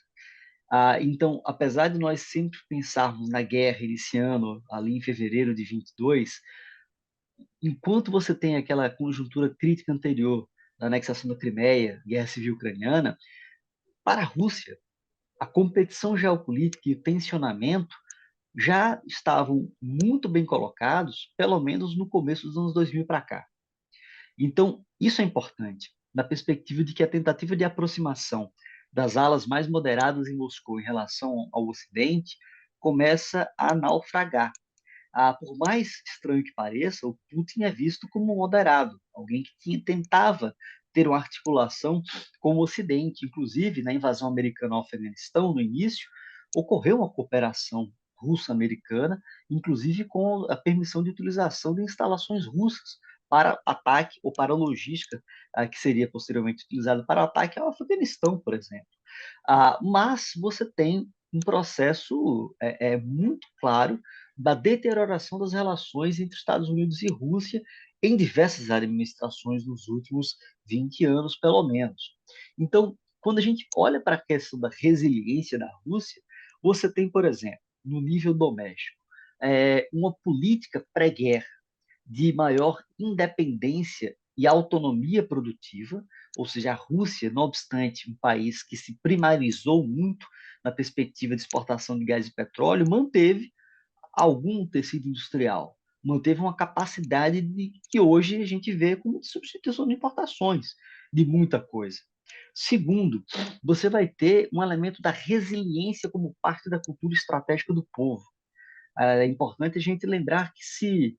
B: Então, apesar de nós sempre pensarmos na guerra iniciando ali em fevereiro de 22, enquanto você tem aquela conjuntura crítica anterior da anexação da Crimeia, guerra civil ucraniana, para a Rússia, a competição geopolítica e o tensionamento já estavam muito bem colocados, pelo menos no começo dos anos 2000 para cá. Então, isso é importante, na perspectiva de que a tentativa de aproximação das alas mais moderadas em Moscou em relação ao Ocidente começa a naufragar. Por mais estranho que pareça, o Putin é visto como moderado, alguém que tentava ter uma articulação com o Ocidente. Inclusive, na invasão americana ao Afeganistão, no início, ocorreu uma cooperação russo-americana, inclusive com a permissão de utilização de instalações russas para ataque ou para logística, que seria posteriormente utilizada para ataque ao Afeganistão, por exemplo. Mas você tem um processo muito claro da deterioração das relações entre Estados Unidos e Rússia em diversas administrações nos últimos 20 anos, pelo menos. Então, quando a gente olha para a questão da resiliência da Rússia, você tem, por exemplo, no nível doméstico, uma política pré-guerra de maior independência e autonomia produtiva, ou seja, a Rússia, não obstante um país que se primarizou muito na perspectiva de exportação de gás e petróleo, manteve algum tecido industrial, manteve uma capacidade que hoje a gente vê como de substituição de importações de muita coisa. Segundo, você vai ter um elemento da resiliência como parte da cultura estratégica do povo. É importante a gente lembrar que se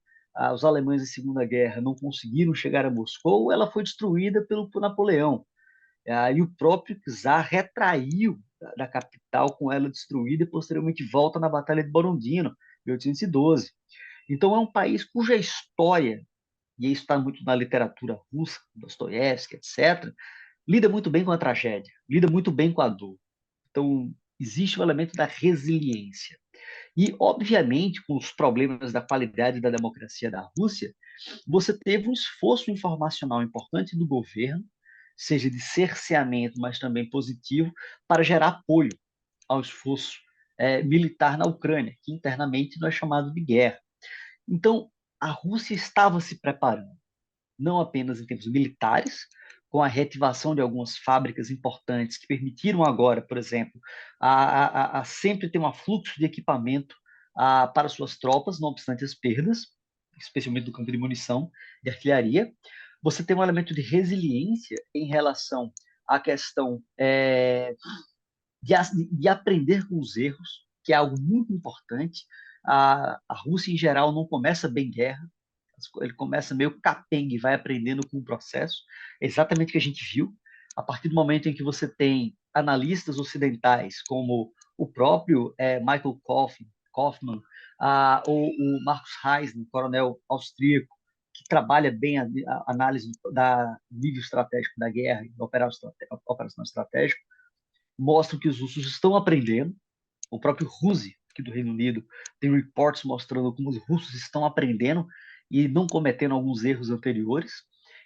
B: os alemães na Segunda Guerra não conseguiram chegar a Moscou, ela foi destruída por Napoleão. E o próprio czar retraiu da capital com ela destruída e posteriormente volta na Batalha de Borondino, 1812. Então é um país cuja história, e isso está muito na literatura russa, Dostoiévski, etc., lida muito bem com a tragédia, lida muito bem com a dor. Então existe o elemento da resiliência. E, obviamente, com os problemas da qualidade da democracia da Rússia, você teve um esforço informacional importante do governo, seja de cerceamento, mas também positivo, para gerar apoio ao esforço militar na Ucrânia, que internamente não é chamado de guerra. Então, a Rússia estava se preparando, não apenas em termos militares, com a reativação de algumas fábricas importantes que permitiram agora, por exemplo, a sempre ter um afluxo de equipamento para suas tropas, não obstante as perdas, especialmente do campo de munição, de artilharia. Você tem um elemento de resiliência em relação à questão de aprender com os erros, que é algo muito importante. A Rússia, em geral, não começa bem guerra, ele começa meio capenga e vai aprendendo com o processo. É exatamente o que a gente viu. A partir do momento em que você tem analistas ocidentais, como o próprio Michael Kaufman, ou o Marcus Reisner, coronel austríaco, que trabalha bem a análise da nível estratégico da guerra e da operação estratégica, mostram que os russos estão aprendendo. O próprio RUSI, aqui do Reino Unido, tem reportes mostrando como os russos estão aprendendo e não cometendo alguns erros anteriores.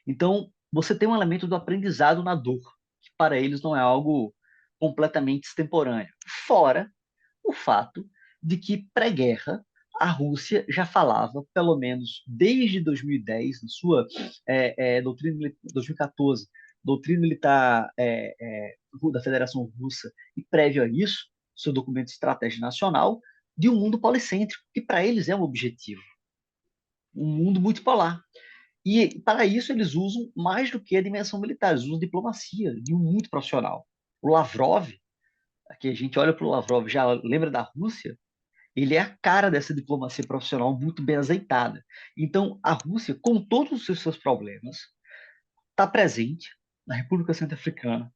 B: Então, você tem um elemento do aprendizado na dor, que para eles não é algo completamente extemporâneo. Fora o fato de que, pré-guerra, a Rússia já falava, pelo menos desde 2010, na sua doutrina 2014, doutrina militar da Federação Russa, e prévio a isso, seu documento de estratégia nacional, de um mundo policêntrico, que para eles é um objetivo, um mundo multipolar. E para isso eles usam mais do que a dimensão militar, eles usam diplomacia, de um muito profissional. O Lavrov, aqui a gente olha para o Lavrov, já lembra da Rússia? Ele é a cara dessa diplomacia profissional muito bem azeitada. Então, a Rússia, com todos os seus problemas, está presente na República Centro-Africana,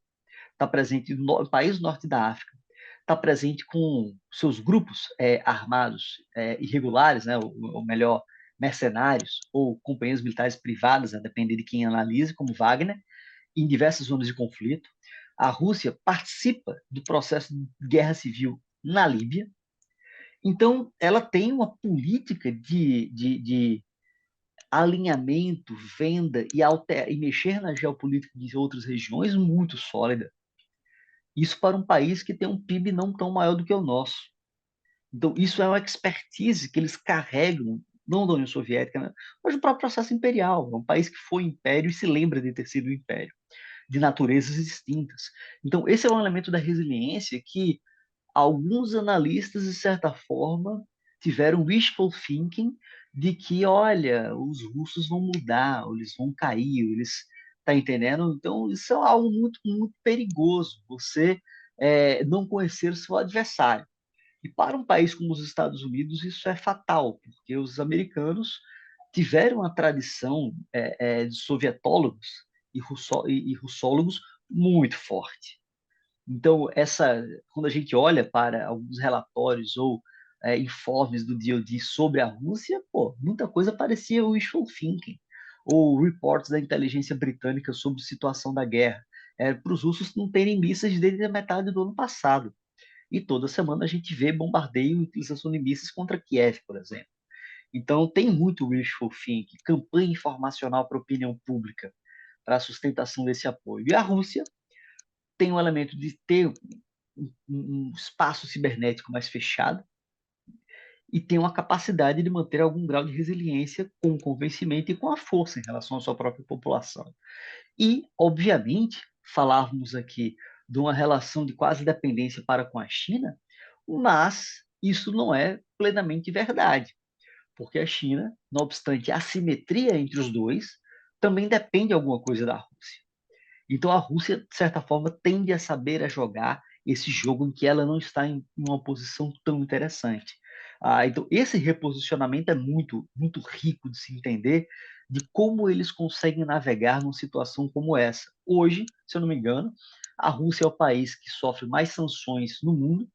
B: está presente no país do norte da África, está presente com seus grupos armados irregulares, né, ou melhor, mercenários ou companhias militares privadas, a depender de quem analise, como Wagner, em diversas zonas de conflito. A Rússia participa do processo de guerra civil na Líbia. Então, ela tem uma política de alinhamento, venda e mexer na geopolítica de outras regiões muito sólida. Isso para um país que tem um PIB não tão maior do que o nosso. Então, isso é uma expertise que eles carregam, não da União Soviética, né? Mas do próprio processo imperial. É um país que foi império e se lembra de ter sido um império, de naturezas distintas. Então, esse é um elemento da resiliência que alguns analistas, de certa forma, tiveram wishful thinking de que, olha, os russos vão mudar, ou eles vão cair, ou eles... Tá entendendo? Então, isso é algo muito, muito perigoso, você não conhecer o seu adversário. E para um país como os Estados Unidos, isso é fatal, porque os americanos tiveram uma tradição de sovietólogos e russólogos muito forte. Então, quando a gente olha para alguns relatórios ou informes do DoD sobre a Rússia, pô, muita coisa parecia wishful thinking, ou reports da inteligência britânica sobre a situação da guerra. Para os russos não terem mísseis desde a metade do ano passado. E toda semana a gente vê bombardeio e utilização de mísseis contra Kiev, por exemplo. Então, tem muito wishful thinking, campanha informacional para a opinião pública, para a sustentação desse apoio. E a Rússia tem um elemento de ter um espaço cibernético mais fechado e tem uma capacidade de manter algum grau de resiliência com o convencimento e com a força em relação à sua própria população. E, obviamente, falávamos aqui de uma relação de quase dependência para com a China, mas isso não é plenamente verdade, porque a China, não obstante a assimetria entre os dois, também depende alguma coisa da Rússia. Então a Rússia, de certa forma, tende a saber a jogar esse jogo em que ela não está em uma posição tão interessante. Então esse reposicionamento é muito, muito rico de se entender de como eles conseguem navegar numa situação como essa. Hoje, se eu não me engano, a Rússia é o país que sofre mais sanções no mundo.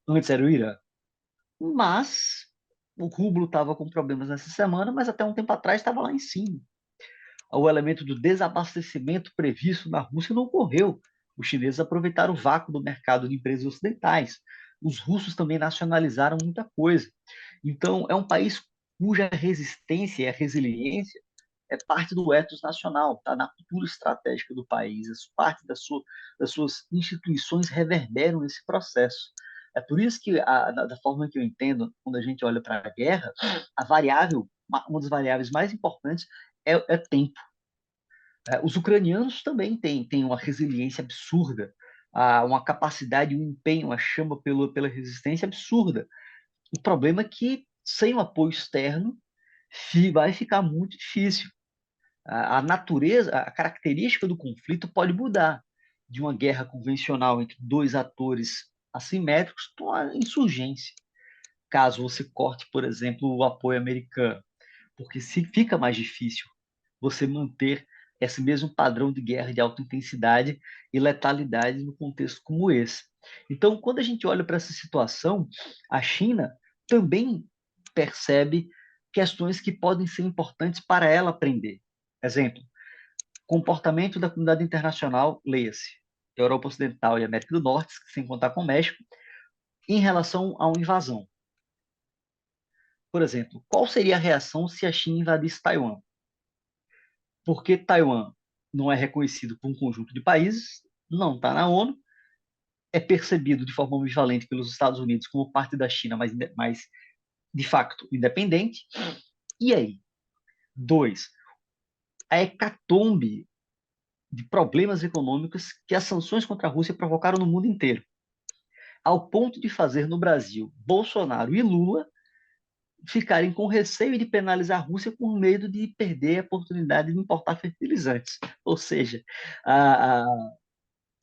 B: Antes era o Irã. Mas o rublo estava com problemas nessa semana, mas até um tempo atrás estava lá em cima. O elemento do desabastecimento previsto na Rússia não ocorreu. Os chineses aproveitaram o vácuo do mercado de empresas ocidentais. Os russos também nacionalizaram muita coisa. Então, é um país cuja resistência e a resiliência é parte do ethos nacional, está na cultura estratégica do país, as partes das suas instituições reverberam esse processo. É por isso que, da forma que eu entendo, quando a gente olha para a guerra, a variável, uma das variáveis mais importantes é tempo. Os ucranianos também têm uma resiliência absurda, uma capacidade, um empenho, uma chama pela resistência absurda. O problema é que, sem o apoio externo, vai ficar muito difícil. A natureza, a característica do conflito pode mudar de uma guerra convencional entre dois atores assimétricos para uma insurgência, caso você corte, por exemplo, o apoio americano, porque se fica mais difícil você manter esse mesmo padrão de guerra de alta intensidade e letalidade no contexto como esse. Então, quando a gente olha para essa situação, a China também percebe questões que podem ser importantes para ela aprender. Exemplo, comportamento da comunidade internacional, leia-se, Europa Ocidental e América do Norte, sem contar com o México, em relação a uma invasão. Por exemplo, qual seria a reação se a China invadisse Taiwan? Porque Taiwan não é reconhecido por um conjunto de países, não está na ONU, é percebido de forma ambivalente pelos Estados Unidos como parte da China, mas de facto independente. E aí? Dois, a hecatombe de problemas econômicos que as sanções contra a Rússia provocaram no mundo inteiro, ao ponto de fazer no Brasil Bolsonaro e Lula ficarem com receio de penalizar a Rússia por medo de perder a oportunidade de importar fertilizantes. Ou seja, a, a,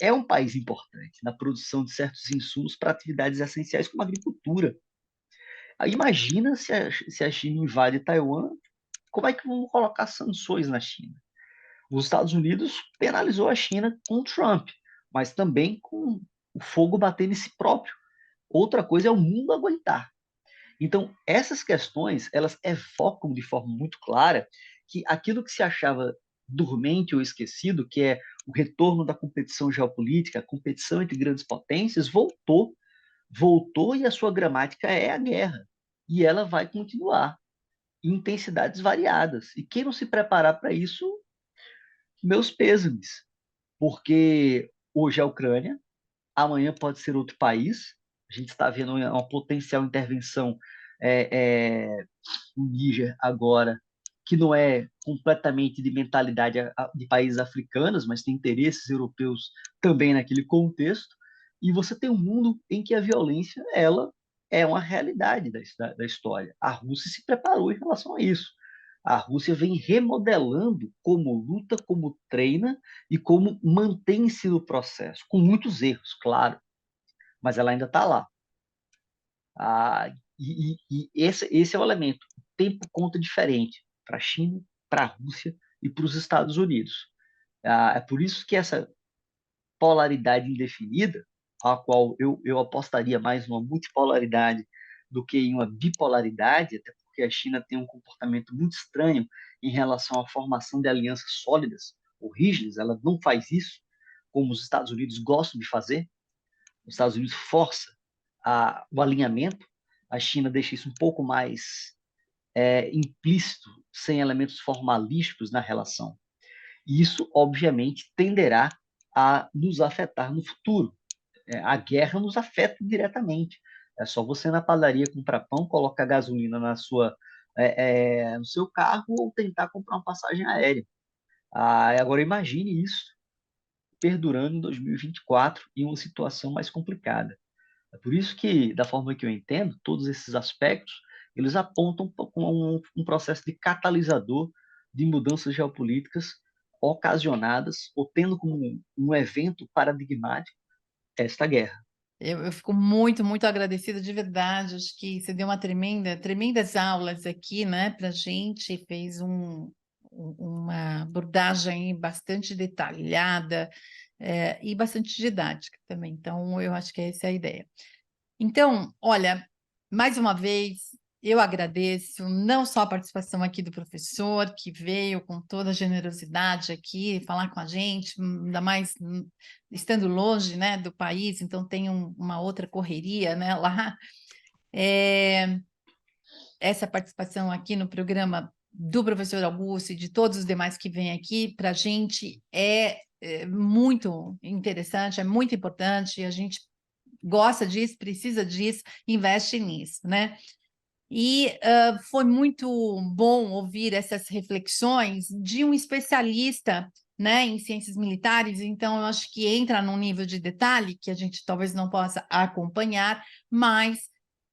B: é um país importante na produção de certos insumos para atividades essenciais como a agricultura. Aí imagina se a China invade Taiwan, como é que vão colocar sanções na China? Os Estados Unidos penalizou a China com Trump, mas também com o fogo batendo em si próprio. Outra coisa é o mundo aguentar. Então, essas questões, elas evocam de forma muito clara que aquilo que se achava dormente ou esquecido, que é o retorno da competição geopolítica, a competição entre grandes potências, voltou e a sua gramática é a guerra. E ela vai continuar em intensidades variadas. E quem não se preparar para isso, meus pêsames, porque hoje é a Ucrânia, amanhã pode ser outro país. A gente está vendo uma potencial intervenção no Níger agora, que não é completamente de mentalidade de países africanos, mas tem interesses europeus também naquele contexto. E você tem um mundo em que a violência ela é uma realidade da história. A Rússia se preparou em relação a isso. A Rússia vem remodelando como luta, como treina e como mantém-se no processo, com muitos erros, claro, mas ela ainda está lá. E esse é o elemento. O tempo conta diferente para a China, para a Rússia e para os Estados Unidos. É por isso que essa polaridade indefinida, a qual eu apostaria mais numa multipolaridade do que em uma bipolaridade, até porque a China tem um comportamento muito estranho em relação à formação de alianças sólidas ou rígidas, ela não faz isso como os Estados Unidos gostam de fazer. Os Estados Unidos força o alinhamento, a China deixa isso um pouco mais implícito, sem elementos formalísticos na relação. E isso, obviamente, tenderá a nos afetar no futuro. A guerra nos afeta diretamente. É só você ir na padaria comprar pão, colocar gasolina no seu carro ou tentar comprar uma passagem aérea. Agora imagine isso perdurando em 2024 em uma situação mais complicada. É por isso que, da forma que eu entendo, todos esses aspectos, eles apontam com um processo de catalisador de mudanças geopolíticas ocasionadas ou tendo como um evento paradigmático esta guerra.
A: Eu fico muito, muito agradecida de verdade. Acho que você deu tremendas aulas aqui, né, para a gente, fez uma abordagem bastante detalhada, e bastante didática também. Então, eu acho que essa é a ideia. Então, olha, mais uma vez, eu agradeço não só a participação aqui do professor, que veio com toda a generosidade aqui falar com a gente, ainda mais estando longe, né, do país, então tem uma outra correria, né, lá. Essa participação aqui no programa do professor Augusto e de todos os demais que vêm aqui, para a gente é muito interessante, é muito importante, a gente gosta disso, precisa disso, investe nisso, né? E foi muito bom ouvir essas reflexões de um especialista, né, em ciências militares, então eu acho que entra num nível de detalhe que a gente talvez não possa acompanhar, mas,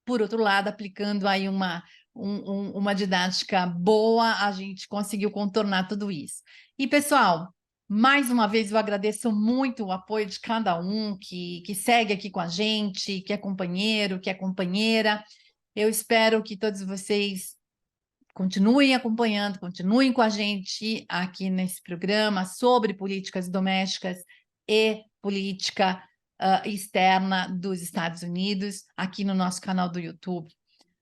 A: por outro lado, aplicando aí uma didática boa, a gente conseguiu contornar tudo isso. E, pessoal, mais uma vez, eu agradeço muito o apoio de cada um que segue aqui com a gente, que é companheiro, que é companheira. Eu espero que todos vocês continuem acompanhando, continuem com a gente aqui nesse programa sobre políticas domésticas e política externa dos Estados Unidos, aqui no nosso canal do YouTube.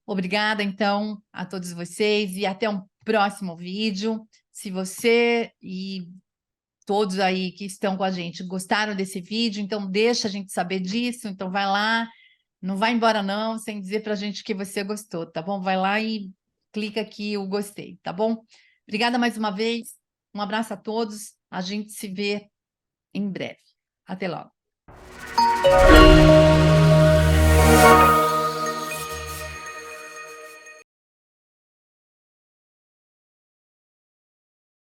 A: Obrigada, então, a todos vocês e até um próximo vídeo. Se você e todos aí que estão com a gente gostaram desse vídeo, então deixa a gente saber disso, então vai lá Não vai embora não, sem dizer para a gente que você gostou, tá bom? Vai lá e clica aqui o gostei, tá bom? Obrigada mais uma vez. Um abraço a todos. A gente se vê em breve. Até logo.